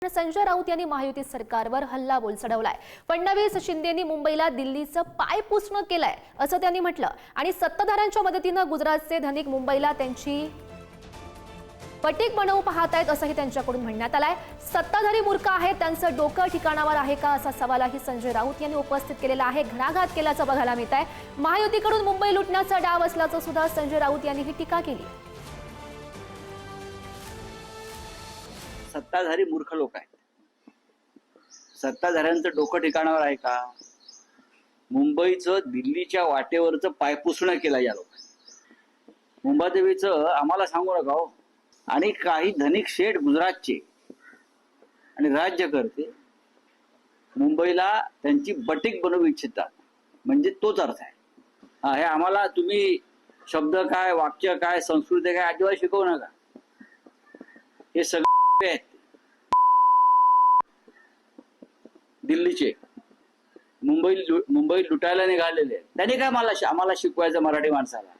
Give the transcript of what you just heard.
संजय राऊत यांनी महायुती सरकारवर हल्लाबोल चढवलाय। फडणवीस शिंदेंनी मुंबईला दिल्लीचं पाय पुसणं केलंय असं त्यांनी म्हटलं आणि सत्ताधाऱ्यांच्या मदतीनं गुजरातचे धनिक मुंबईला त्यांची पटीक बनवू पाहतायत असंही त्यांच्याकडून म्हणण्यात आलंय। सत्ताधारी मूर्ख आहेत, त्यांचं डोकं ठिकाणावर आहे का असा सवालही संजय राऊत यांनी उपस्थित केलेला आहे। घणाघात केल्याचं बघायला मिळत आहे। महायुतीकडून मुंबई लुटण्याचा डाव असल्याचं सुद्धा संजय राऊत यांनी ही टीका केली। सत्ताधारी मूर्ख लोक आहेत। सत्ताधाऱ्यांचं डोकं ठिकाणावर आहे का? मुंबईचं दिल्लीच्या वाटेवरचं पायपुसणं केलं या लोकांनी। मुंबादेवीचं आम्हाला सांगू नका हो। आणि काही धनिक शेठ गुजरातचे आणि राज्यकर्ते मुंबईला त्यांची बटीक बनवू इच्छितात, म्हणजे तोच अर्थ आहे। हे आम्हाला तुम्ही शब्द काय, वाक्य काय, संस्कृती काय अजिबात शिकवू नका। हे सगळे आहेत दिल्लीचे, मुंबई लुटायला निघालेले। त्यांनी काय आम्हाला शिकवायचं मराठी माणसाला?